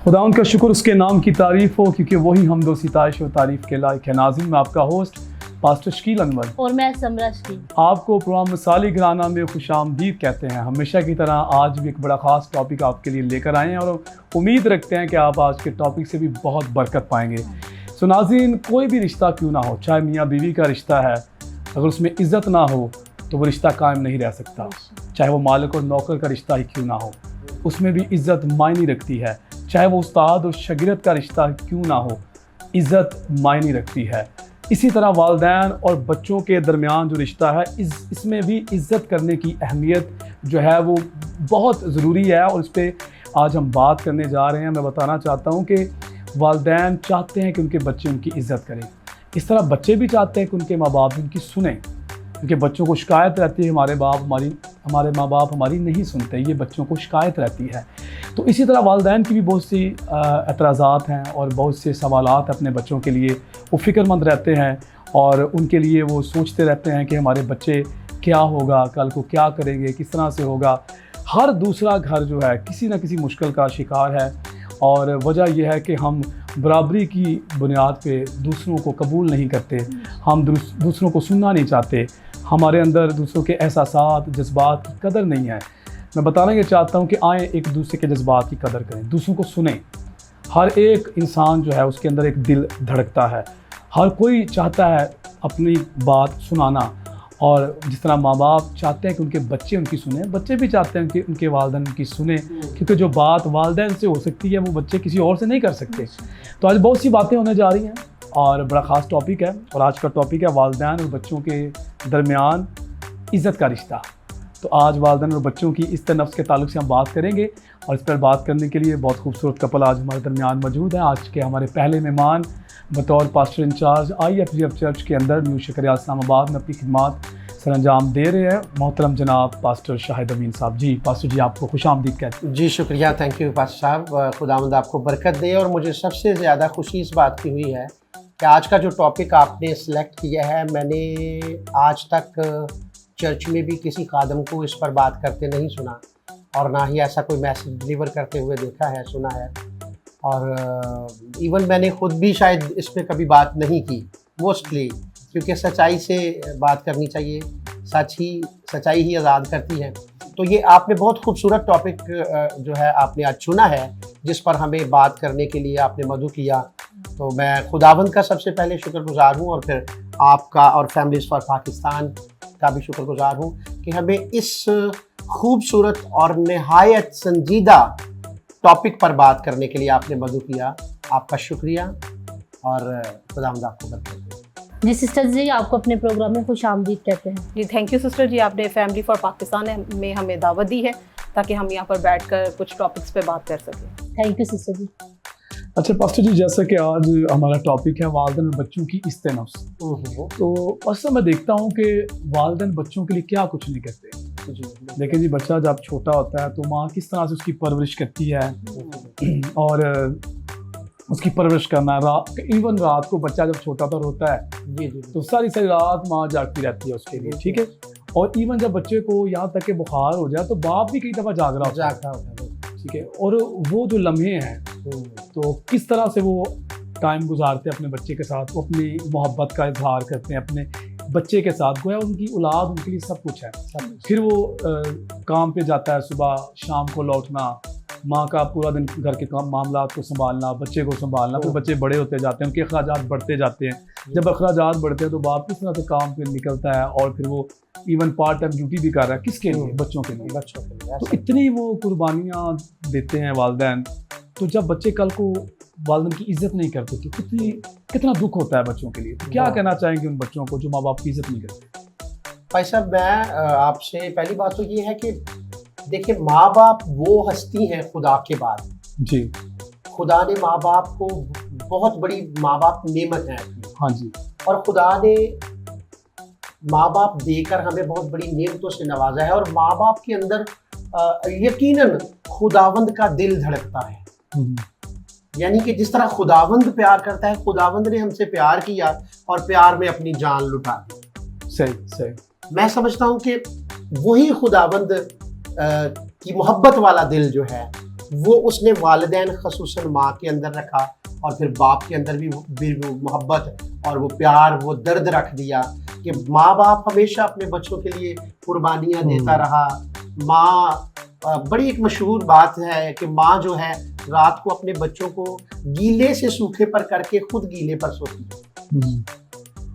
खुदा का शुक्र उसके नाम की तारीफ़ हो, क्योंकि वही हमदो सिताइश और तारीफ़ के लायक है। नाज़रीन, मैं आपका होस्ट पास्टर शकील अनवर और मैं समरा शकील आपको प्रोग्राम मिसाली घराना में खुशामदीद कहते हैं। हमेशा की तरह आज भी एक बड़ा ख़ास टॉपिक आपके लिए लेकर आए हैं और उम्मीद रखते हैं कि आप आज के टॉपिक से भी बहुत बरकत पाएंगे। सो नाज़रीन, कोई भी रिश्ता क्यों ना हो, चाहे मियाँ बीवी का रिश्ता है, अगर उसमें इज़्ज़त ना हो तो वो रिश्ता कायम नहीं रह सकता। चाहे वो मालिक और नौकर का रिश्ता ही क्यों ना हो, उसमें भी इज़्ज़त मायने रखती है। चाहे वो उस्ताद और शागिर्द का रिश्ता क्यों ना हो, इज़्ज़त मायने रखती है। इसी तरह वालिदैन और बच्चों के दरमियान जो रिश्ता है, इसमें भी इज़्ज़त करने की अहमियत जो है वो बहुत ज़रूरी है, और इस पर आज हम बात करने जा रहे हैं। मैं बताना चाहता हूँ कि वालिदैन चाहते हैं कि उनके बच्चे उनकी इज़्ज़त करें, इस तरह बच्चे भी चाहते हैं कि उनके माँ बाप उनकी सुनें, क्योंकि बच्चों को शिकायत रहती है हमारे माँ बाप हमारी नहीं सुनते, ये बच्चों को शिकायत रहती है। तो इसी तरह वालिदैन की भी बहुत सी एतराज़ात हैं और बहुत से सवालात अपने बच्चों के लिए वो फ़िक्रमंद रहते हैं, और उनके लिए वो सोचते रहते हैं कि हमारे बच्चे क्या होगा, कल को क्या करेंगे, किस तरह से होगा। हर दूसरा घर जो है किसी न किसी मुश्किल का शिकार है, और वजह यह है कि हम बराबरी की बुनियाद पे दूसरों को कबूल नहीं करते, हम दूसरों को सुनना नहीं चाहते, हमारे अंदर दूसरों के एहसासात जज्बात की कदर नहीं है। मैं बताना ये चाहता हूँ कि आए एक दूसरे के जज्बात की कदर करें, दूसरों को सुनें। हर एक इंसान जो है उसके अंदर एक दिल धड़कता है, हर कोई चाहता है अपनी बात सुनाना, और जिस तरह माँ बाप चाहते हैं कि उनके बच्चे उनकी सुने, बच्चे भी चाहते हैं कि उनके वालिदैन उनकी सुने, क्योंकि जो बात वालिदैन से हो सकती है वो बच्चे किसी और से नहीं कर सकते। तो आज बहुत सी बातें होने जा रही हैं और बड़ा ख़ास टॉपिक है, और आज का टॉपिक है वालिदैन और बच्चों के दरमियान इज़्ज़त का रिश्ता। तो आज वालिदैन और बच्चों की इज़्ज़त नफ्स के ताल्लुक़ से हम बात करेंगे, और इस पर बात करने के लिए बहुत खूबसूरत कपल आज हमारे दरमियान मौजूद हैं। आज के हमारे पहले मेहमान बतौर पास्टर इंचार्ज IFGF चर्च के अंदर न्यू शकरिया इस्लामाबाद में अपनी खिदमत सरअंजाम दे रहे हैं मोहतरम जनाब पास्टर शाहिद अमीन साहब। जी पास्टर जी, आपको खुशामदीद कहते हैं। जी शुक्रिया, थैंक यू पास्टर साहब। खुदावंद आपको बरकत दे। और मुझे सबसे ज़्यादा खुशी इस बात की हुई है कि आज का जो टॉपिक आपने सिलेक्ट किया है, मैंने आज तक चर्च में भी किसी खादम को इस पर बात करते नहीं सुना, और ना ही ऐसा कोई मैसेज डिलीवर करते हुए देखा है, सुना है। और इवन मैंने ख़ुद भी शायद इस पर कभी बात नहीं की, मोस्टली क्योंकि सच्चाई से बात करनी चाहिए, सच्चाई ही आज़ाद करती है। तो ये आपने बहुत खूबसूरत टॉपिक जो है आपने आज चुना है, जिस पर हमें बात करने के लिए आपने मदु किया। तो मैं खुदावंद का सबसे पहले शुक्रगुजार हूँ, और फिर आपका और फैमिलीज़ फॉर पाकिस्तान का भी शुक्रगुजार हूँ कि हमें इस खूबसूरत और नहायत संजीदा टॉपिक पर बात करने के लिए आपने मदु किया। आपका शुक्रिया, और खुदावंद आपको बरकत दे। जी सिस्टर जी, आपको अपने प्रोग्राम में खुशामदीद कहते हैं। जी थैंक यू सिस्टर जी, आपने फैमिली फॉर पाकिस्तान में हमें दावत दी है ताकि हम यहाँ पर बैठकर कुछ टॉपिक्स पे बात कर सकें। थैंक यू सिस्टर जी। अच्छा पास्टर जी, जैसा कि आज हमारा टॉपिक है वालिदैन और बच्चों की इज़्ज़त नफ्स, तो अक्सर मैं देखता हूँ कि वालिदैन बच्चों के लिए क्या कुछ नहीं करते। देखिए जी, बच्चा जब छोटा होता है तो माँ किस तरह से उसकी परवरिश करती है, और उसकी परवरिश करना, इवन रात को बच्चा जब छोटा तो रोता है तो सारी रात माँ जागती रहती है उसके लिए, ठीक है। और इवन जब बच्चे को यहाँ तक के बुखार हो जाए तो बाप भी कई दफ़ा जाग रहा होता है, ठीक है। और वो जो लम्हे हैं, तो किस तरह से वो टाइम गुजारते हैं अपने बच्चे के साथ, वो अपनी मोहब्बत का इजहार करते हैं अपने बच्चे के साथ, गोया उनकी औलाद उनके लिए सब कुछ है। फिर वो काम पे जाता है, सुबह शाम को लौटना, माँ का पूरा दिन घर के काम मामलात को संभालना, बच्चे को संभालना, फिर बच्चे बड़े होते जाते हैं, उनके अखराजात बढ़ते जाते हैं। जब अखराजात बढ़ते हैं तो बाप किस तरह से काम पे निकलता है, और फिर वो इवन पार्ट टाइम ड्यूटी भी कर रहा है, किसके लिए? बच्चों के लिए। तो इतनी वो कुर्बानियाँ देते हैं वालिदैन। तो जब बच्चे कल को वालिदैन की इज़्ज़त नहीं करते तो कितना दुख होता है बच्चों के लिए। तो क्या कहना चाहेंगे उन बच्चों को जो माँ बाप की इज़्ज़त नहीं करते? भाई साहब, मैं आपसे पहली बात तो ये है कि देखिए, माँ बाप वो हस्ती हैं खुदा के बाद। जी, खुदा ने माँ बाप को बहुत बड़ी माँ बाप नेमत है। हाँ जी। और खुदा ने माँ बाप देकर हमें बहुत बड़ी नेमतों से नवाजा है, और माँ बाप के अंदर यकीनन खुदावंद का दिल धड़कता है। यानी कि जिस तरह खुदावंद प्यार करता है, खुदावंद ने हमसे प्यार किया और प्यार में अपनी जान लुटा दी। सही। मैं समझता हूँ कि वही खुदावंद की मोहब्बत वाला दिल जो है वो उसने वालिदैन खसूसन माँ के अंदर रखा और फिर बाप के अंदर भी वो मोहब्बत और वो प्यार, वो दर्द रख दिया कि माँ बाप हमेशा अपने बच्चों के लिए कुर्बानियाँ देता रहा। माँ, बड़ी एक मशहूर बात है कि माँ जो है रात को अपने बच्चों को गीले से सूखे पर करके खुद गीले पर सोती है।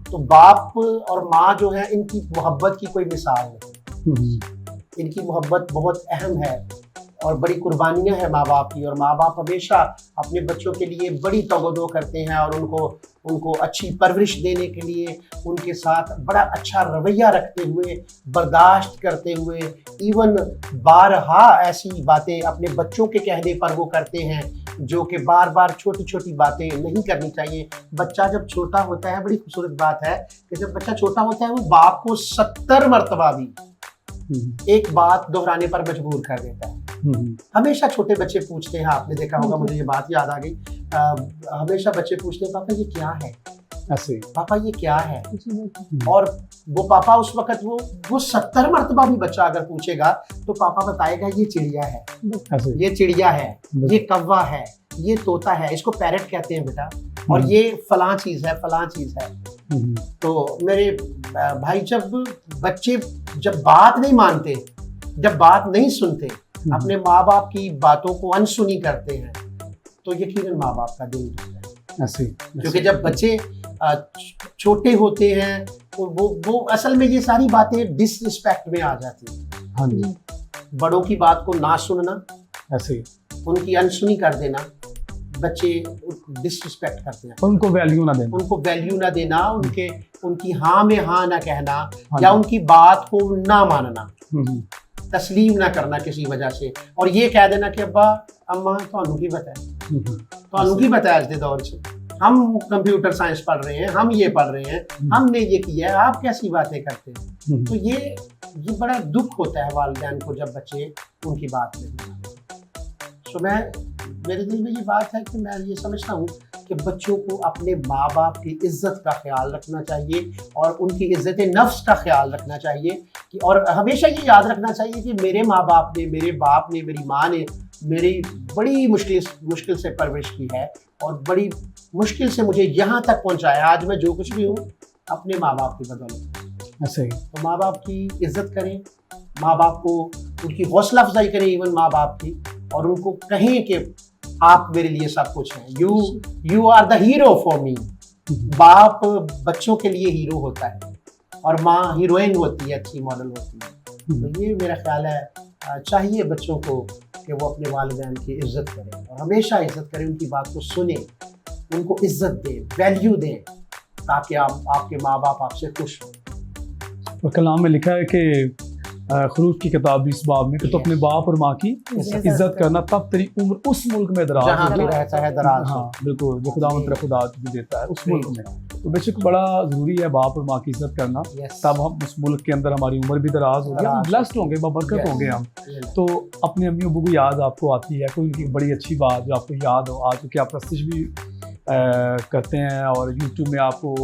तो बाप और माँ जो है, इनकी मोहब्बत की कोई मिसाल नहीं। इनकी मोहब्बत बहुत अहम है और बड़ी कुर्बानियां हैं माँ बाप की, और माँ बाप हमेशा अपने बच्चों के लिए बड़ी तवज्जो करते हैं और उनको अच्छी परवरिश देने के लिए उनके साथ बड़ा अच्छा रवैया रखते हुए, बर्दाश्त करते हुए, इवन बारहा ऐसी बातें अपने बच्चों के कहने पर वो करते हैं जो कि बार बार छोटी छोटी बातें नहीं करनी चाहिए। बच्चा जब छोटा होता है, बड़ी खूबसूरत बात है कि जब बच्चा छोटा होता है वो बाप को 70 मरतबा भी एक बात दोहराने पर मजबूर कर देता है। हमेशा छोटे बच्चे पूछते हैं, आपने देखा होगा, मुझे ये बात याद आ गई, हमेशा बच्चे पूछते हैं पापा ये क्या है, ऐसे पापा ये क्या है। और वो पापा उस वक्त वो 70 मरतबा भी बच्चा अगर पूछेगा तो पापा बताएगा ये चिड़िया है, ये चिड़िया है, ये कौवा है, ये तोता है, इसको पैरट कहते हैं बेटा, और ये फलां चीज है, फलां चीज है। तो मेरे भाई, जब बच्चे जब बात नहीं मानते, जब बात नहीं सुनते, अपने माँ बाप की बातों को अनसुनी करते हैं, तो यकीनन माँ बाप का दिल टूटता है। क्योंकि जब बच्चे छोटे होते हैं वो असल में ये सारी बातें डिसरिस्पेक्ट में आ जाती हैं। हाँ जी, बड़ों की बात को ना सुनना, ऐसे उनकी अनसुनी कर देना, बच्चे डिसरिस्पेक्ट करते हैं। उनको वैल्यू ना देना, उनको वैल्यू ना देना, उनकी हाँ में हाँ ना कहना, या उनकी बात को ना मानना, तस्लीम ना करना किसी वजह से, और ये कह देना कि अब्बा अम्मा तो की बताया आज के दौर से, हम कंप्यूटर साइंस पढ़ रहे हैं, हम ये पढ़ रहे हैं, हमने ये किया है, आप कैसी बातें करते हैं। तो ये बड़ा दुख होता है वालिदैन को जब बच्चे उनकी बात नहीं मानते। तो मेरे दिल में ये बात है कि मैं ये समझता हूँ कि बच्चों को अपने माँ बाप की इज्जत का ख्याल रखना चाहिए और उनकी इज्जत नफ्स का ख्याल रखना चाहिए कि, और हमेशा ये याद रखना चाहिए कि मेरे माँ बाप ने, मेरे बाप ने, मेरी माँ ने मेरी बड़ी मुश्किल से परवरिश की है और बड़ी मुश्किल से मुझे यहाँ तक पहुँचाया। आज मैं जो कुछ भी हूँ अपने माँ बाप की बदौलत। ऐसे ही तो माँ बाप की इज्जत करें, माँ बाप को उनकी हौसला अफजाई करें, इवन माँ बाप की, और उनको कहें कि आप मेरे लिए सब कुछ हैं, you are the hero for me. बाप बच्चों के लिए हीरो होता है और माँ हीरोइन होती है, अच्छी मॉडल होती है। तो ये मेरा ख्याल है, चाहिए बच्चों को कि वो अपने वालिदैन की इज्जत करें और हमेशा इज्जत करें, उनकी बात को सुने, उनको इज्जत दें, वैल्यू दें, ताकि आपके माँ बाप आपसे खुश हों। और कलाम में लिखा है कि खरूज की किताब इस बाब में कि तो अपने बाप और माँ की इज्जत करना, तब तेरी उम्र उस मुल्क में दराज जहाँ भी रहता है दराज। हाँ बिल्कुल, जो खुदावंद तेरा खुदा तुझे देता है उस मुल्क में। तो बेशक बड़ा ज़रूरी है बाप और माँ की इज्जत करना, तब हम उस मुल्क के अंदर हमारी उम्र भी दराज होगी, हम ब्लेस्ड होंगे, बबरकत होंगे हम। तो अपने अम्मी अब्बू को याद आपको आती है कोई उनकी बड़ी अच्छी बात जो आपको याद हो, आज क्योंकि आप प्रस्तिश भी करते हैं और यूट्यूब में आपको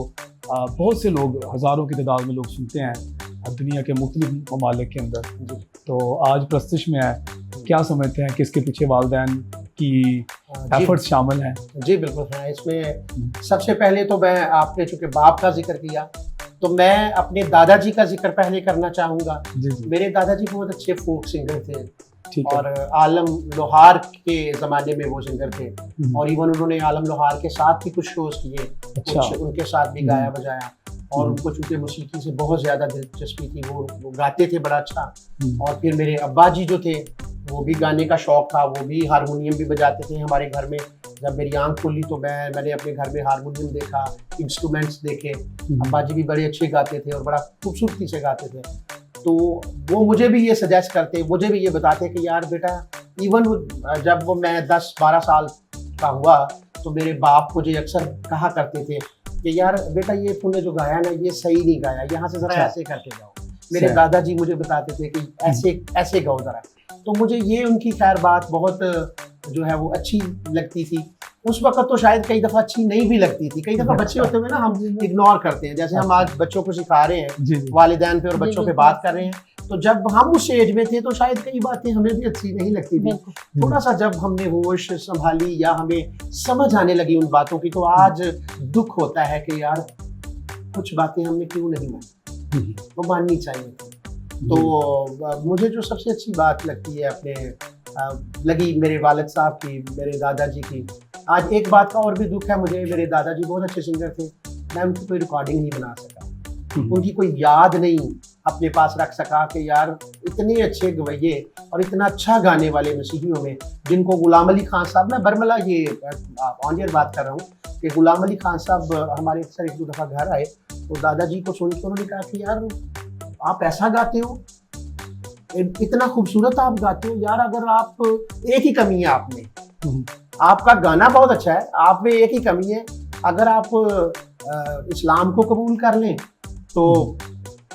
बहुत से लोग, हज़ारों की तादाद में लोग सुनते हैं दुनिया के मुख्तलिफ ममालिक के अंदर। तो आज प्रस्तिश में है, क्या समझते हैं कि इसके पीछे वालिदैन की एफर्ट्स शामिल हैं? जी बिल्कुल है। इसमें सबसे पहले तो मैं, आपने चूँकि बाप का जिक्र किया, तो मैं अपने दादाजी का जिक्र पहले करना चाहूँगा। मेरे दादाजी बहुत अच्छे फोक सिंगर थे और आलम लोहार के ज़माने में वो सिंगर थे, और इवन उन्होंने आलम लोहार के साथ भी कुछ शोज़ किए, कुछ उनके साथ भी गाया बजाया, और उनको चूँकि मौसीकी से बहुत ज़्यादा दिलचस्पी थी, वो गाते थे बड़ा अच्छा। और फिर मेरे अब्बा जी जो थे वो भी गाने का शौक़ था, वो भी हारमोनियम भी बजाते थे हमारे घर में। जब मेरी आंख खुली तो मैंने अपने घर में हारमोनियम देखा, इंस्ट्रूमेंट्स देखे। अब्बा जी भी बड़े अच्छे गाते थे और बड़ा खूबसूरती से गाते थे। तो वो मुझे भी ये सजेस्ट करते, मुझे भी ये बताते कि यार बेटा, इवन जब वो मैं 10-12 साल का हुआ तो मेरे बाप मुझे अक्सर कहा करते थे कि यार बेटा, ये तूने जो गाया ना, ये सही नहीं गाया, यहाँ से ज़रा ऐसे करके गाओ। मेरे दादाजी मुझे बताते थे कि ऐसे गाओ ज़रा। तो मुझे ये उनकी खैर बात बहुत जो है वो अच्छी लगती थी। उस वक्त तो शायद कई दफ़ा अच्छी नहीं भी लगती थी। कई दफ़ा बच्चे होते हुए ना हम इग्नोर करते हैं, जैसे हम आज बच्चों को सिखा रहे हैं, जी जी वालिदैन पे और जी, बच्चों जी, पे बात कर रहे हैं, तो जब हम उस एज में थे तो शायद कई बातें हमें भी अच्छी नहीं लगती थी। बिल्कुल। थोड़ा सा जब हमने होश संभाली या हमें समझ आने लगी उन बातों की, तो आज दुख होता है कि यार कुछ बातें हमने क्यों नहीं मानी, वो माननी चाहिए थी। तो मुझे जो सबसे अच्छी बात लगती है लगी मेरे वालिद साहब की, मेरे दादाजी की। आज एक बात का और भी दुख है मुझे, मेरे दादाजी बहुत अच्छे सिंगर थे, मैं उनकी कोई रिकॉर्डिंग नहीं बना सका, उनकी कोई याद नहीं अपने पास रख सका कि यार इतने अच्छे गवैये और इतना अच्छा गाने वाले मसीहियों में, जिनको गुलाम अली खान साहब, मैं बरमला ये ऑन एयर बात कर रहा हूँ कि गुलाम अली खान साहब हमारे अक्सर एक दो दफ़ा घर आए, तो दादाजी को सुन के उन्होंने कहा कि यार आप ऐसा गाते हो, इतना खूबसूरत आप गाते हो यार, अगर आप एक ही कमी है आप में, आपका गाना बहुत अच्छा है, आप में एक ही कमी है, अगर आप इस्लाम को कबूल कर लें तो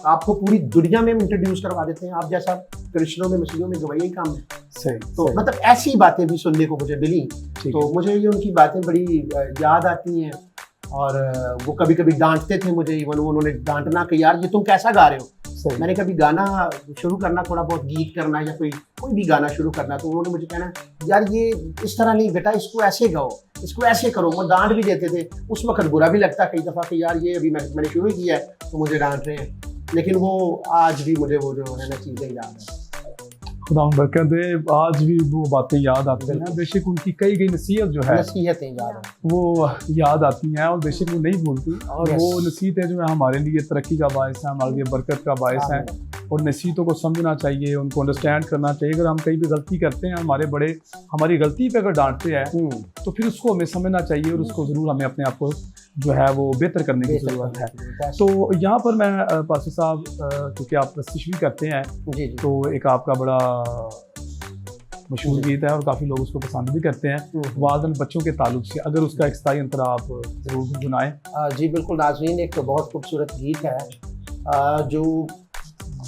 आपको पूरी दुनिया में इंट्रोड्यूस करवा देते हैं, आप जैसा कृष्णों में मसीहियों में गवैया ही काम है। सही तो सही। मतलब ऐसी बातें भी सुनने को मुझे मिली, ठीक तो मुझे ये उनकी बातें बड़ी याद आती हैं। और वो कभी कभी डांटते थे मुझे, इवन उन्होंने डांटना कि यार ये तुम कैसा गा रहे हो। सही। मैंने कभी गाना शुरू करना, थोड़ा बहुत गीत करना या कोई भी गाना शुरू करना, तो उन्होंने मुझे कहना यार ये इस तरह नहीं बेटा, इसको ऐसे गाओ, इसको ऐसे करो। वो डांट भी देते थे, उस वक्त बुरा भी लगता कई दफ़ा कि यार ये अभी मैंने शुरू किया है तो मुझे डांट रहे हैं, लेकिन वो आज भी मुझे वो जो है ना चीज़ें याद है। खुदा बरकत दे, आज भी वो बातें याद आती हैं, बिल्कुल। बेशक उनकी कई गई नसीहत जो है नसीहतें याद है। वो याद आती हैं और बेशक वो नहीं भूलती, और Yes. वो नसीहतें जो है हमारे लिए तरक्की का बायस है, हमारे लिए बरकत का बायस है। और नसीहतों को समझना चाहिए, उनको अंडरस्टैंड करना चाहिए। अगर हम कहीं भी गलती करते हैं, हमारे बड़े हमारी गलती पे अगर डांटते हैं तो फिर उसको हमें समझना चाहिए और उसको ज़रूर हमें अपने आप को जो है वो बेहतर करने की ज़रूरत है। तो यहाँ पर मैं पासर साहब, क्योंकि आप प्रस्तुत भी करते हैं, जी जी। तो एक आपका बड़ा मशहूर गीत है और काफ़ी लोग उसको पसंद भी करते हैं, वालिदैन बच्चों के ताल्लुक से, अगर उसका एक स्थायी अंतर आप ज़रूर गुनगुनाएं। जी बिल्कुल नाज़रीन, एक तो बहुत खूबसूरत गीत है। जो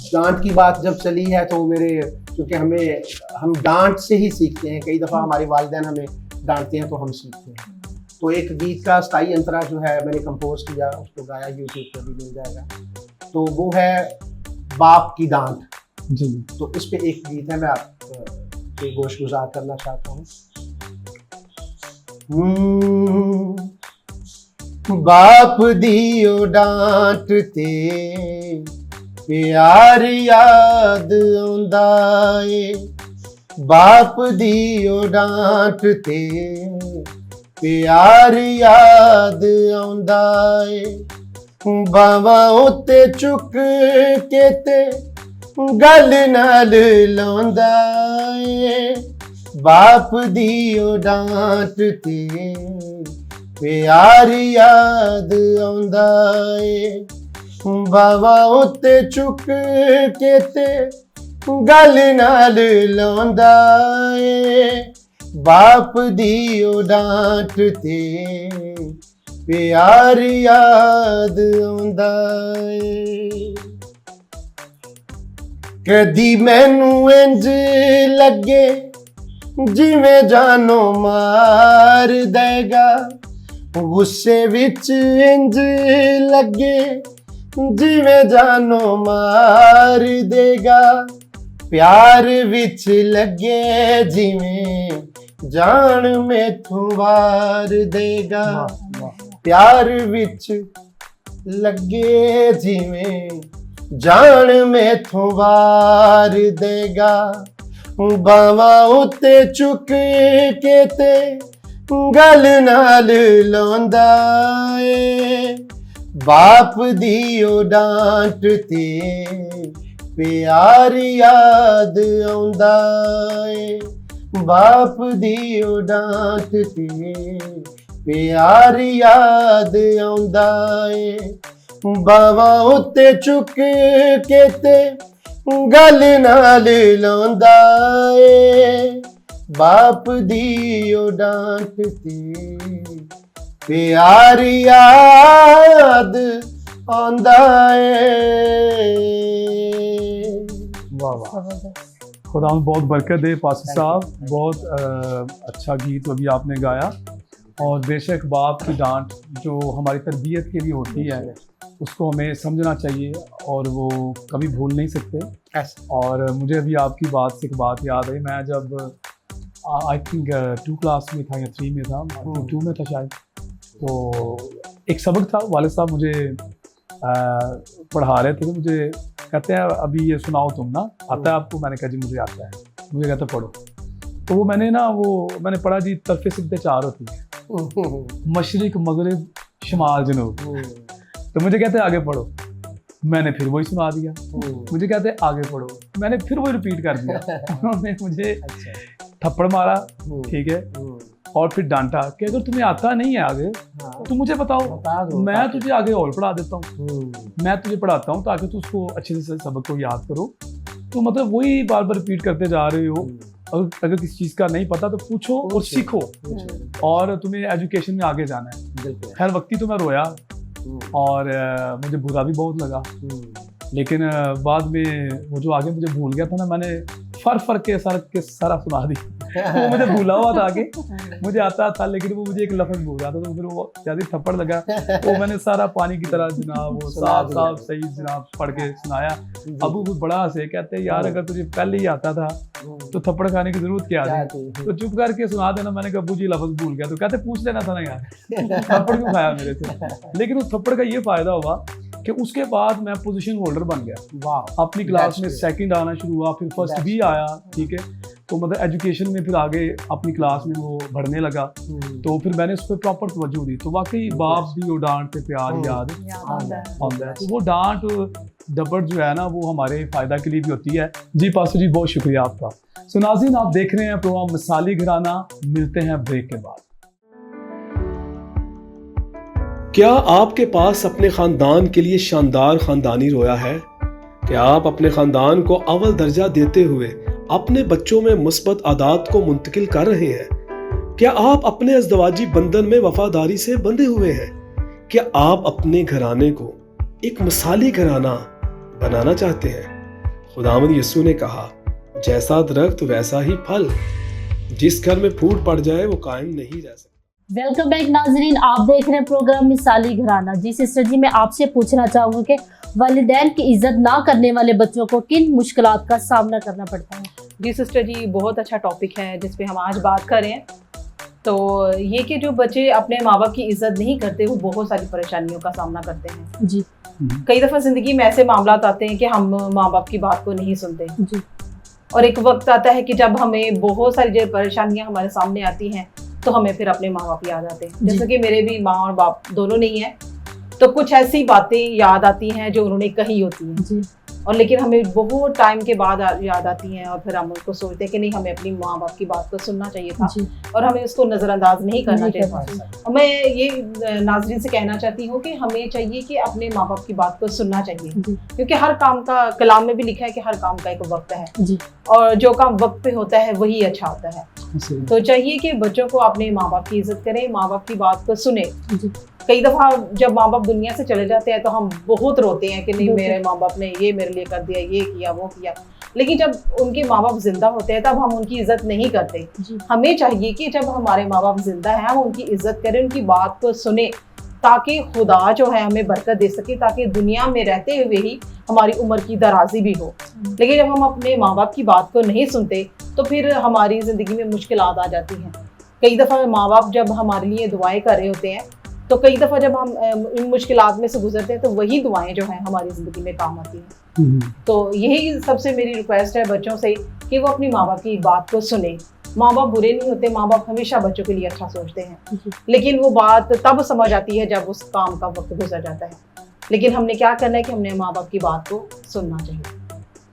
डांट की बात जब चली है तो क्योंकि हम डांट से ही सीखते हैं, कई दफ़ा हमारे वालिदैन हमें डांटते हैं तो हम सीखते हैं। तो एक गीत का स्थायी अंतरा जो है मैंने कंपोज किया, उसको गाया, यूट्यूब पर भी मिल जाएगा। तो वो है बाप की डांट। जी तो इस पे एक गीत है, मैं आपके गोश गुजार करना चाहता हूँ। बाप दियो डांट ते प्यार याद आंदा ए, बाप दियो डांट ते प्यार याद आंदा ए, बावा उत्ते चुक के ते गल नाल लांदा ए, बाप दियो डांट ते प्यार याद आंदा ए, बावा उत्ते चुक के ते गल नाल लांदा ए, बाप दियो डांट ते प्यार याद आंदा ए। कदी मैनू इंज लगे जिवें जानो मार देगा, गुस्से विच इंज लगे जिवें जानो मार देगा, प्यार विच लगे जिवें जान मैथों वार देगा, प्यार विच लगे जिवें जान मैथों वार देगा, बावा उत्ते चुक के ते गल नाल लांदा ए, बाप दियो डांट ते प्यार याद आंदा ए, बाप दियो डांट ते प्यार याद आंदा ए, बावा उत्ते चुक के ते गल नाल लांदा ए, बाप दियो डांट ते प्यार याद आंदा ए। वाह वाह, खुदा बहुत बरकत दे पासर साहब, बहुत अच्छा गीत अभी आपने गाया। और बेशक बाप की डांट जो हमारी तरबियत के लिए होती है उसको हमें समझना चाहिए और वो कभी भूल नहीं सकते। और मुझे अभी आपकी बात से एक बात याद आई, मैं जब आई थिंक 2 क्लास में था या 3 में था, 2 में था शायद, तो एक सबक था, वालिद साहब मुझे पढ़ा रहे थे, तो मुझे कहते हैं अभी ये सुनाओ तुम ना, आता है आपको? मैंने कहा जी मुझे आता है। मुझे कहते पढ़ो। तो वो मैंने पढ़ा जी, तरफ़े सिद्दे 4 होती है, मशरिक मगरिब शुमाल जनूब। तो मुझे कहते हैं आगे पढ़ो, मैंने फिर वही सुना दिया। मुझे कहते हैं आगे पढ़ो, मैंने फिर वही रिपीट कर दिया। उन्होंने मुझे थप्पड़ मारा, ठीक है, और फिर डांटा कि अगर तुम्हें आता नहीं है आगे तो मुझे बताओ, मैं तुझे आगे और पढ़ा देता हूँ, मैं तुझे पढ़ाता हूँ ताकि तू उसको अच्छे से सबक को याद करो। तो मतलब वही बार बार रिपीट करते जा रहे हो। अगर किसी चीज़ का नहीं पता तो पूछो और सीखो, और तुम्हें एजुकेशन में आगे जाना है। खैर वक्ती तो मैं रोया और मुझे बुरा भी बहुत लगा, लेकिन बाद में वो जो आगे मुझे भूल गया था ना, मैंने फर के सारा सुना दी। वो मुझे भूला हुआ था, आगे मुझे आता था लेकिन वो मुझे एक लफ्ज़ भूल रहा था, तो फिर वो ज़्यादा थप्पड़ लगा। वो मैंने सारा पानी की तरह जनाब वो साफ सही जनाब पढ़ के सुनाया। अबू भी बड़ा हंसे, कहते यार अगर तुझे पहले ही आता था तो थप्पड़ खाने की जरूरत क्या थी, तो चुप करके सुना देना। मैंने कहा अबू जी लफ्ज़ भूल गया, तो कहते पूछ लेना था ना यार, थप्पड़ क्यों खाया मेरे से। लेकिन उस थप्पड़ का ये फ़ायदा हुआ कि उसके बाद मैं पोजीशन होल्डर बन गया। वाह, अपनी क्लास में सेकंड आना शुरू हुआ, फिर फर्स्ट भी आया, ठीक है। तो मतलब एजुकेशन में फिर आगे अपनी क्लास में वो बढ़ने लगा, तो फिर मैंने उस पर प्रॉपर तवज्जो दी। तो वाकई बाप भी वो डांट पे प्यार याद आता है। तो वो डांट डपट जो है ना, वो हमारे फ़ायदा के लिए भी होती है। जी पासू जी, बहुत शुक्रिया आपका। सो नाज़रीन, आप देख रहे हैं प्रोग्राम मिसाली घराना। मिलते हैं ब्रेक के बाद। क्या आपके पास अपने ख़ानदान के लिए शानदार ख़ानदानी रोया है? क्या आप अपने ख़ानदान को अव्वल दर्जा देते हुए अपने बच्चों में मुस्बत आदात को मुंतकिल कर रहे हैं? क्या आप अपने अज़दवाजी बंधन में वफादारी से बंधे हुए हैं? क्या आप अपने घराने को एक मिसाली घराना बनाना चाहते हैं? खुदावंद यीशु ने कहा, जैसा दरख्त वैसा ही फल, जिस घर में फूट पड़ जाए वो कायम नहीं रह सकता। वेलकम बैक नाजरीन, आप देख रहे हैं प्रोग्राम मिसाली घराना। जी सिस्टर जी, मैं आपसे पूछना चाहूँगी कि वालिदैन की इज्जत ना करने वाले बच्चों को किन मुश्किलात का सामना करना पड़ता है? जी सिस्टर जी, बहुत अच्छा टॉपिक है जिस पे हम आज बात कर रहे हैं। तो ये कि जो बच्चे अपने माँ बाप की इज्जत नहीं करते, वो बहुत सारी परेशानियों का सामना करते हैं। जी, कई दफ़ा ज़िंदगी में ऐसे मामला आते हैं कि हम माँ बाप की बात को नहीं सुनते जी। और एक वक्त आता है कि जब हमें बहुत सारी जो परेशानियाँ हमारे सामने आती हैं तो हमें फिर अपने माँ बाप याद आते हैं। जैसे कि मेरे भी माँ और बाप दोनों नहीं है, तो कुछ ऐसी बातें याद आती हैं जो उन्होंने कही होती हैं जी। और लेकिन हमें बहुत टाइम के बाद याद आती हैं और फिर हम उसको सोचते हैं कि नहीं, हमें अपनी माँ बाप की बात को सुनना चाहिए था और हमें उसको नज़रअंदाज नहीं करना चाहिए था। मैं ये नाजरीन से कहना चाहती हूँ कि हमें चाहिए कि अपने माँ बाप की बात को सुनना चाहिए, क्योंकि हर काम का, कलाम में भी लिखा है कि हर काम का एक वक्त है और जो काम वक्त पे होता है वही अच्छा होता है। तो चाहिए कि बच्चों को अपने माँ बाप की इज्जत करें, माँ बाप की बात को सुने। कई दफ़ा जब माँ बाप दुनिया से चले जाते हैं तो हम बहुत रोते हैं कि नहीं, मेरे माँ बाप ने ये मेरे लिए कर दिया, ये किया, वो किया। लेकिन जब उनके माँ बाप जिंदा होते हैं तब हम उनकी इज्जत नहीं करते। हमें चाहिए कि जब हमारे माँ बाप जिंदा हैं हम उनकी इज्जत करें, उनकी बात को सुने, ताकि खुदा जो है हमें बरकत दे सके, ताकि दुनिया में रहते हुए ही हमारी उम्र की दराजी भी हो। लेकिन जब हम अपने माँ बाप की बात को नहीं सुनते तो फिर हमारी ज़िंदगी में मुश्किलात आ जाती हैं। कई दफ़ा माँ बाप जब हमारे लिए दुआएं कर रहे होते हैं तो कई दफ़ा जब हम इन मुश्किलात में से गुजरते हैं तो वही दुआएं जो हैं हमारी ज़िंदगी में काम आती हैं। तो यही सबसे मेरी रिक्वेस्ट है बच्चों से कि वो अपनी माँ बाप की बात को सुने। माँ बाप बुरे नहीं होते, माँ बाप हमेशा बच्चों के लिए अच्छा सोचते हैं, लेकिन वो बात तब समझ आती है जब उस काम का वक्त गुजर जाता है। लेकिन हमने क्या करना है कि हमने माँ बाप की बात को सुनना चाहिए।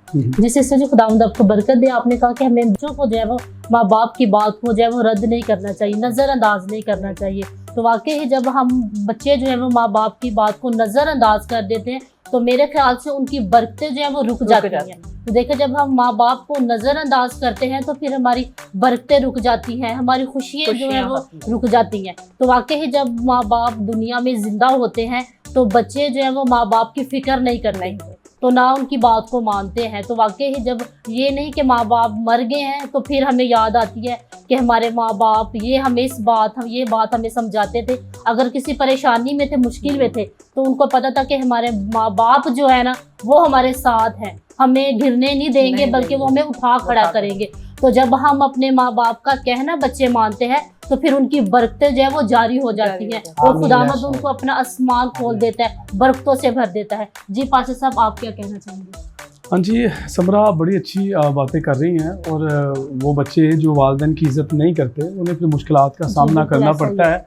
जिससे सर जी खुदावंद आपको बरकत दे। आपने कहा कि हमें बच्चों को जो है वो माँ बाप की बात को जो है वो रद्द नहीं करना चाहिए, नज़रअंदाज नहीं करना चाहिए। तो वाकई ही जब हम बच्चे जो है वो माँ बाप की बात को नज़रअंदाज कर देते हैं तो मेरे ख्याल से उनकी बरकतें जो है वो रुक जाती हैं। तो देखो, जब हम माँ बाप को नज़रअंदाज करते हैं तो फिर हमारी बरकतें रुक जाती हैं, हमारी खुशियाँ जो है वो रुक जाती हैं। तो वाकई ही जब माँ बाप दुनिया में ज़िंदा होते हैं तो बच्चे जो है वो माँ बाप की फ़िक्र नहीं करते। तो ना उनकी बात को मानते हैं। तो वाकई ही जब ये नहीं कि माँ बाप मर गए हैं तो फिर हमें याद आती है कि हमारे माँ बाप ये हमें ये बात हमें समझाते थे। अगर किसी परेशानी में थे, मुश्किल में थे, तो उनको पता था कि हमारे माँ बाप जो है ना वो हमारे साथ हैं, हमें गिरने नहीं देंगे बल्कि वो हमें उठा खड़ा करेंगे। तो जब हम अपने माँ बाप का कहना बच्चे मानते हैं तो फिर उनकी बरकतें जो है वो जारी हो जाती हैं और खुदावंद उनको अपना आसमान खोल देता है, बरकतों से भर देता है। जी पाशा साहब, आप क्या कहना चाहेंगे? हाँ जी, समरा बड़ी अच्छी बातें कर रही हैं। और वो बच्चे जो वालिदैन की इज़्ज़त नहीं करते उन्हें फिर मुश्किलात का सामना करना पड़ता है।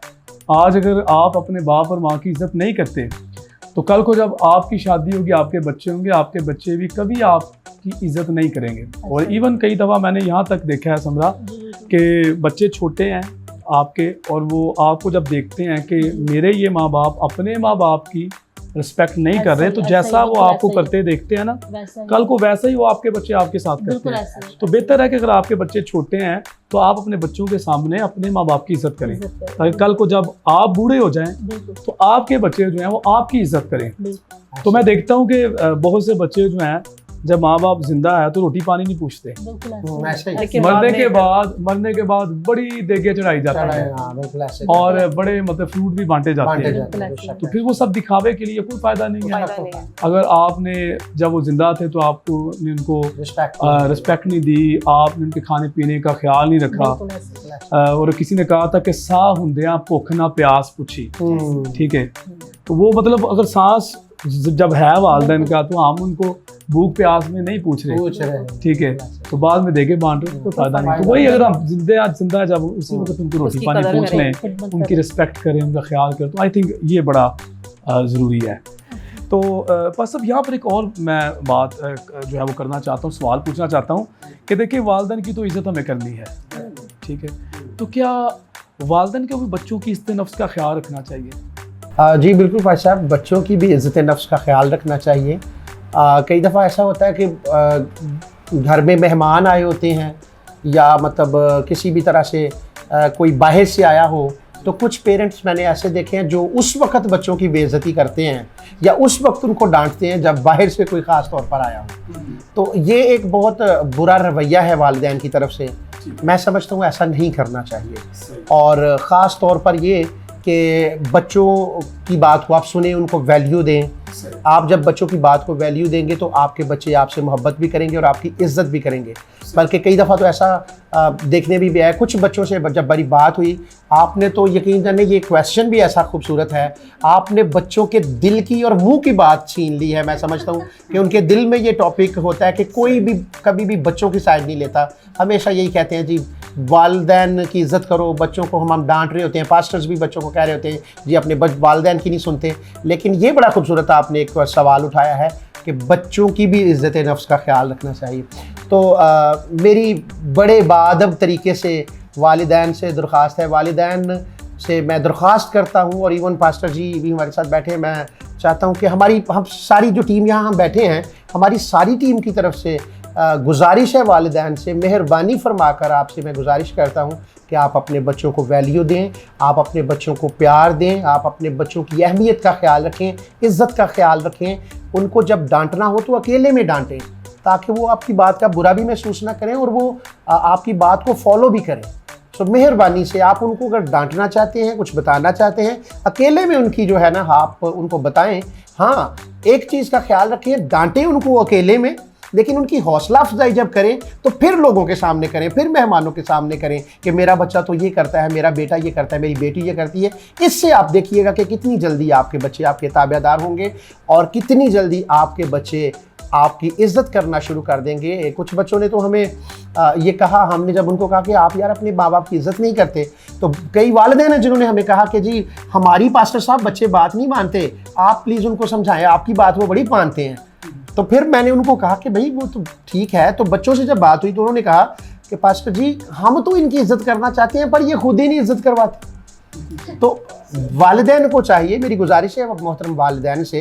आज अगर आप अपने बाप और माँ की इज़्ज़त नहीं करते तो कल को जब आपकी शादी होगी, आपके बच्चे होंगे, आपके बच्चे भी कभी आपकी इज़्ज़त नहीं करेंगे। और इवन कई दफ़ा मैंने यहाँ तक देखा है समरा कि बच्चे छोटे हैं आपके और वो आपको जब देखते हैं कि मेरे ये माँ बाप अपने माँ बाप की रिस्पेक्ट नहीं कर रहे, तो जैसा वो आपको करते देखते हैं ना, कल को वैसा ही वो आपके बच्चे आपके साथ करते हैं। तो बेहतर है कि अगर आपके बच्चे छोटे हैं तो आप अपने बच्चों के सामने अपने माँ बाप की इज्जत करें, ताकि कल को जब आप बूढ़े हो जाएं तो आपके बच्चे जो हैं वो आपकी इज्जत करें। तो मैं देखता हूँ कि बहुत से बच्चे जो हैं जब माँ बाप जिंदा है तो रोटी पानी नहीं पूछते, मरने के बाद बड़ी देगे चढ़ाई जाती है और बड़े मतलब फ्रूट भी बांटे जाते हैं। तो फिर वो सब दिखावे के लिए कोई फायदा नहीं है। अगर आपने जब वो जिंदा थे तो आपको उनको रिस्पेक्ट नहीं दी, आपने उनके खाने पीने का ख्याल नहीं रखा। और किसी ने कहा था कि सा हुंदियां भुख ना प्यास पूछी, ठीक है। तो वो मतलब अगर सांस जब है वालिदैन का तो हम उनको भूख प्यास में नहीं पूछ रहे, ठीक है। तो बाद में देके बांट रहे तो फायदा नहीं। तो वही अगर हम जिंदा जब उसी वक्त उनको रोटी पानी पूछ लें, उनकी रिस्पेक्ट करें, उनका ख्याल करें, तो आई थिंक ये बड़ा ज़रूरी है। तो बस अब यहाँ पर एक और मैं बात जो है वो करना चाहता हूँ, सवाल पूछना चाहता हूँ कि देखिए वालिदैन की तो इज़्ज़त हमें करनी है, ठीक है, तो क्या वालिदैन के भी बच्चों की इज़्ज़त नफ्स का ख्याल रखना चाहिए? जी बिल्कुल भाई साहब, बच्चों की भी इज़्ज़त नफ्स का ख्याल रखना चाहिए। कई दफ़ा ऐसा होता है कि घर में मेहमान आए होते हैं या मतलब किसी भी तरह से कोई बाहर से आया हो, तो कुछ पेरेंट्स मैंने ऐसे देखे हैं जो उस वक्त बच्चों की बेइज्जती करते हैं या उस वक्त उनको डांटते हैं जब बाहर से कोई ख़ास तौर पर आया हो। तो ये एक बहुत बुरा रवैया है वालिदैन की तरफ से। मैं समझता हूँ ऐसा नहीं करना चाहिए। और ख़ास तौर पर ये कि बच्चों की बात को आप सुने, उनको वैल्यू दें। आप जब बच्चों की बात को वैल्यू देंगे तो आपके बच्चे आपसे मोहब्बत भी करेंगे और आपकी इज्जत भी करेंगे। बल्कि कई दफ़ा तो ऐसा देखने भी आया, कुछ बच्चों से जब बड़ी बात हुई, आपने तो यकीन जाने ये क्वेश्चन भी ऐसा खूबसूरत है, आपने बच्चों के दिल की और मुंह की बात छीन ली है। मैं समझता हूँ कि उनके दिल में ये टॉपिक होता है कि कोई भी कभी भी बच्चों की साइड नहीं लेता, हमेशा यही कहते हैं जी वालिदैन की इज़्ज़त करो। बच्चों को हम डांट रहे होते हैं, पास्टर्स भी बच्चों को कह रहे होते हैं जी अपने वालिदैन की नहीं सुनते। लेकिन ये बड़ा खूबसूरत आपने एक सवाल उठाया है कि बच्चों की भी इज़्ज़त नफ्स का ख्याल रखना चाहिए। तो मेरी बड़े बाअदब तरीके से वालिदैन से दरख्वास्त है, वालिदैन से मैं दरख्वास्त करता हूँ, और इवन पास्टर जी भी हमारे साथ बैठे हैं, मैं चाहता हूँ कि हम सारी जो टीम यहाँ हम बैठे हैं, हमारी सारी टीम की तरफ से गुजारिश है वालिदैन से, मेहरबानी फरमाकर आपसे मैं गुजारिश करता हूँ कि आप अपने बच्चों को वैल्यू दें, आप अपने बच्चों को प्यार दें, आप अपने बच्चों की अहमियत का ख्याल रखें, इज़्ज़त का ख्याल रखें। उनको जब डांटना हो तो अकेले में डांटें, ताकि वो आपकी बात का बुरा भी महसूस ना करें और वो आपकी बात को फॉलो भी करें। तो मेहरबानी से आप उनको अगर डांटना चाहते हैं, कुछ बताना चाहते हैं, अकेले में उनकी जो है ना आप उनको बताएं। हाँ, एक चीज़ का ख्याल रखें, डांटें उनको अकेले में, लेकिन उनकी हौसला अफजाई जब करें तो फिर लोगों के सामने करें, फिर मेहमानों के सामने करें कि मेरा बच्चा तो ये करता है, मेरा बेटा ये करता है, मेरी बेटी ये करती है। इससे आप देखिएगा कि कितनी जल्दी आपके बच्चे आपके ताबेदार होंगे और कितनी जल्दी आपके बच्चे आपकी इज़्ज़त करना शुरू कर देंगे। कुछ बच्चों ने तो हमें ये कहा, हमने जब उनको कहा कि आप यार अपने माँ बाप की इज़्ज़त नहीं करते, तो कई वालिदैन हैं जिन्होंने हमें कहा कि जी हमारी पास्टर साहब बच्चे बात नहीं मानते, आप प्लीज़ उनको समझाएं, आपकी बात वो बड़ी मानते हैं। तो फिर मैंने उनको कहा कि भाई वो तो ठीक है। तो बच्चों से जब बात हुई तो उन्होंने कहा कि पास्टर जी हम तो इनकी इज़्ज़त करना चाहते हैं पर ये खुद ही नहीं इज़्ज़त करवाते। तो वालिदैन को चाहिए, मेरी गुजारिश है मोहतरम वालिदैन से,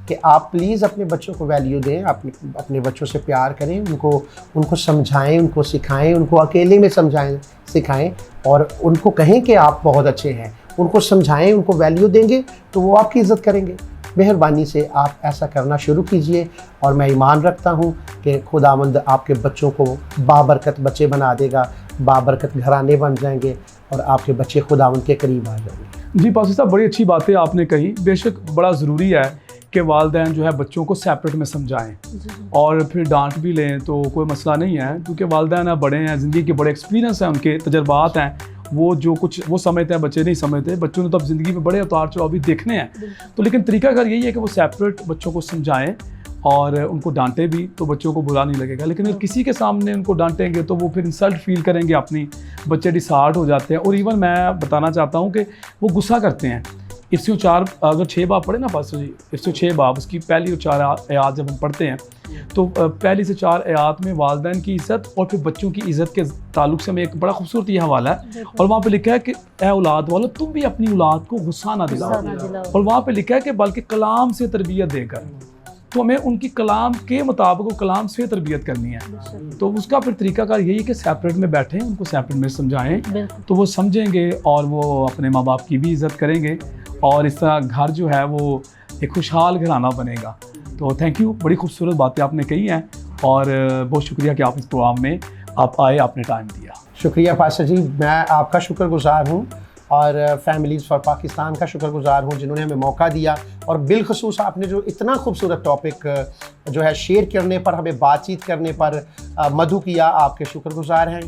कि आप प्लीज़ अपने बच्चों को वैल्यू दें, अपने बच्चों से प्यार करें, उनको समझाएं, उनको सिखाएं, उनको अकेले में समझाएं सिखाएं और उनको कहें कि आप बहुत अच्छे हैं। उनको समझाएं, उनको वैल्यू देंगे तो वो आपकी इज़्ज़त करेंगे। मेहरबानी से आप ऐसा करना शुरू कीजिए और मैं ईमान रखता हूँ कि खुदावंद आपके बच्चों को बाबरकत बच्चे बना देगा, बाबरकत घराने बन जाएंगे और आपके बच्चे खुदावंद के करीब आ जाएंगे। जी पास्टर साहब, बड़ी अच्छी बातें आपने कही। बेशक बड़ा ज़रूरी है कि वालिदैन जो है बच्चों को सेपरेट में समझाएं और फिर डांट भी लें तो कोई मसला नहीं है, क्योंकि वालिदैन है, बड़े हैं, ज़िंदगी के बड़े एक्सपीरियंस हैं, उनके तजर्बात हैं, वो जो कुछ वो समझते हैं बच्चे नहीं समझते। बच्चों ने तो अब ज़िंदगी में बड़े उतार चढ़ाव भी देखने हैं, तो लेकिन तरीकाकार यही है कि वो सेपरेट बच्चों को समझाएं और उनको डांटे भी तो बच्चों को बुरा नहीं लगेगा। लेकिन अगर किसी के सामने उनको डांटेंगे तो वो फिर इंसल्ट फील करेंगे अपनी, बच्चे डिसहार्ट हो जाते हैं। और इवन मैं बताना चाहता हूँ कि वो गुस्सा करते हैं। इर्सियों 4 अगर 6 बाब पढ़े ना पास्टर जी, इर्सियों 6 बाब उसकी पहली और 4 आयात जब हम पढ़ते हैं तो पहली से 4 आयात में वालिदैन की इज़्ज़त और फिर बच्चों की इज़्ज़त के ताल्लुक से हमें एक बड़ा खूबसूरत ये हवाला है। और वहाँ पे लिखा है कि ए औलाद वालों, तुम भी अपनी औलाद को गुस्सा ना दिलाओ। और वहाँ पे लिखा है कि बल्कि कलाम से तरबियत देकर, तो हमें उनकी कलाम के मुताबिक कलाम से तरबियत करनी है। तो उसका फिर तरीकाकार यही है कि सेपरेट में बैठें, उनको सेपरेट में समझाएं तो वो समझेंगे और वो अपने माँ बाप की भी इज़्ज़त करेंगे और इस तरह घर जो है वो एक खुशहाल घराना बनेगा। तो थैंक यू, बड़ी खूबसूरत बातें आपने कही हैं और बहुत शुक्रिया कि आप इस प्रोग्राम में आप आए, आपने टाइम दिया। शुक्रिया पास्टर जी, मैं आपका शुक्रगुजार हूँ और फैमिलीज़ फॉर पाकिस्तान का शुक्रगुजार हूँ जिन्होंने हमें मौका दिया। और बिलखसूस आपने जो इतना खूबसूरत टॉपिक जो है शेयर करने पर, हमें बातचीत करने पर मधु किया, आपके शुक्रगुजार हैं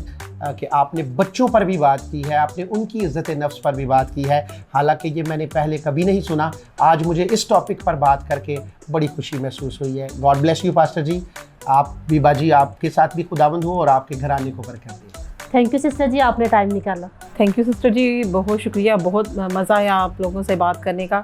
कि आपने बच्चों पर भी बात की है, आपने उनकी इज़्ज़त नफ्स पर भी बात की है। हालांकि ये मैंने पहले कभी नहीं सुना, आज मुझे इस टॉपिक पर बात करके बड़ी खुशी महसूस हुई है। गॉड ब्लेस यू पास्टर जी, आप बीबा जी, आपके साथ भी खुदावंद हो और आपके घराने को बरकत दे। थैंक यू सिस्टर जी, आपने टाइम निकाला। थैंक यू सिस्टर जी, बहुत शुक्रिया, बहुत मज़ा आया आप लोगों से बात करने का।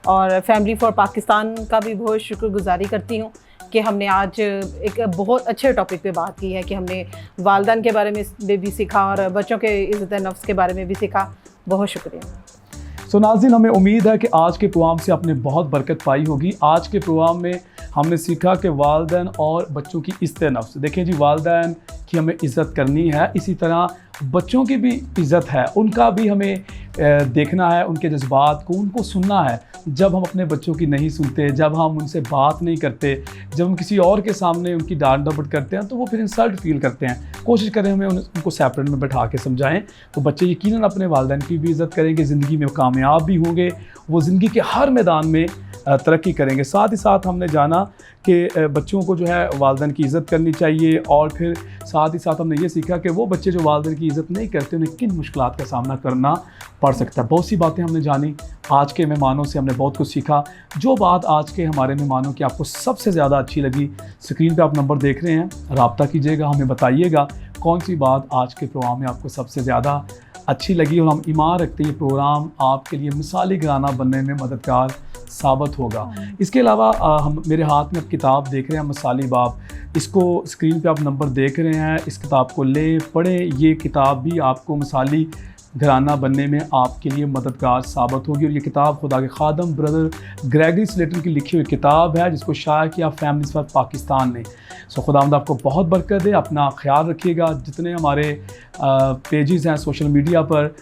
और फैमिली फॉर पाकिस्तान का भी बहुत शुक्रगुजारी करती हूँ कि हमने आज एक बहुत अच्छे टॉपिक पे बात की है कि हमने वालिदैन के बारे में भी सीखा और बच्चों के इज़्ज़त नफ्स के बारे में भी सीखा। बहुत शुक्रिया। सो नाज़रीन, हमें उम्मीद है कि आज के प्रोग्राम से आपने बहुत बरकत पाई होगी। आज के प्रोग्राम में हमने सीखा कि वालिदैन और बच्चों की इज़्ज़त नफ्स। देखें जी, वालिदैन की हमें इज़्ज़त करनी है, इसी तरह बच्चों की भी इज़्ज़त है, उनका भी हमें देखना है, उनके जज्बात को, उनको सुनना है। जब हम अपने बच्चों की नहीं सुनते, जब हम उनसे बात नहीं करते, जब हम किसी और के सामने उनकी डांट डपट करते हैं तो वो फिर इंसल्ट फील करते हैं। कोशिश करें हमें उनको सेपरेट में बैठा के समझाएं तो बच्चे यकीनन अपने वालिदैन की भी इज़्ज़त करेंगे, ज़िंदगी में कामयाब भी होंगे, वो ज़िंदगी के हर मैदान में तरक्की करेंगे। साथ ही साथ हमने जाना कि बच्चों को जो है वालिदैन की इज़्ज़त करनी चाहिए और फिर साथ ही साथ हमने ये सीखा कि वो बच्चे जो वालिदैन की इज़्ज़त नहीं करते उन्हें किन मुश्किलात का सामना करना पड़ सकता है। बहुत सी बातें हमने जानी, आज के मेहमानों से हमने बहुत कुछ सीखा। जो बात आज के हमारे मेहमानों की आपको सबसे ज़्यादा अच्छी लगी, स्क्रीन पे आप नंबर देख रहे हैं, रब्ता कीजिएगा, हमें बताइएगा कौन सी बात आज के प्रोग्राम में आपको सबसे ज़्यादा अच्छी लगी। और हम ईमान रखते हैं ये प्रोग्राम आपके लिए मिसाली घराना बनने में मददगार साबित होगा। इसके अलावा हम मेरे हाथ में अब किताब देख रहे हैं, मिसाली बाब, इसको स्क्रीन पे आप नंबर देख रहे हैं, इस किताब को लें, पढ़ें। ये किताब भी आपको मिसाली घराना बनने में आपके लिए मददगार साबित होगी। और ये किताब खुदा के खादम ब्रदर ग्रेगरी स्लेटन की लिखी हुई किताब है जिसको शाया किया फैमिलीज़ फॉर पाकिस्तान ने। सो खुदावंद आपको बहुत बरकत दे, अपना ख्याल रखिएगा। जितने हमारे पेजेस हैं सोशल मीडिया पर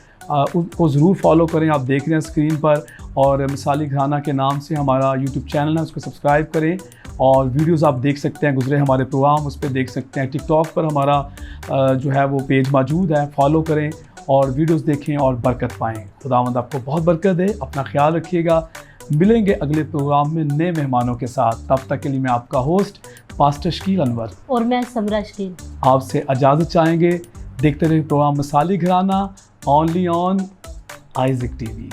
उनको ज़रूर फॉलो करें, आप देख रहे हैं स्क्रीन पर, और मिसाली घराना के नाम से हमारा यूट्यूब चैनल है, उसको सब्सक्राइब करें और वीडियोस आप देख सकते हैं, गुजरे हमारे प्रोग्राम उस पर देख सकते हैं। टिकटॉक पर हमारा जो है वो पेज मौजूद है, फॉलो करें और वीडियोस देखें और बरकत पाएँ। खुदावंद आपको बहुत बरकत दे, अपना ख्याल रखिएगा। मिलेंगे अगले प्रोग्राम में नए मेहमानों के साथ, तब तक के लिए मैं आपका होस्ट पास्टर शकील अनवर और मैं समरा शकील आपसे इजाज़त चाहेंगे। देखते रहिए प्रोग्राम मिसाली घराना, ओनली ऑन आइज़िक टीवी।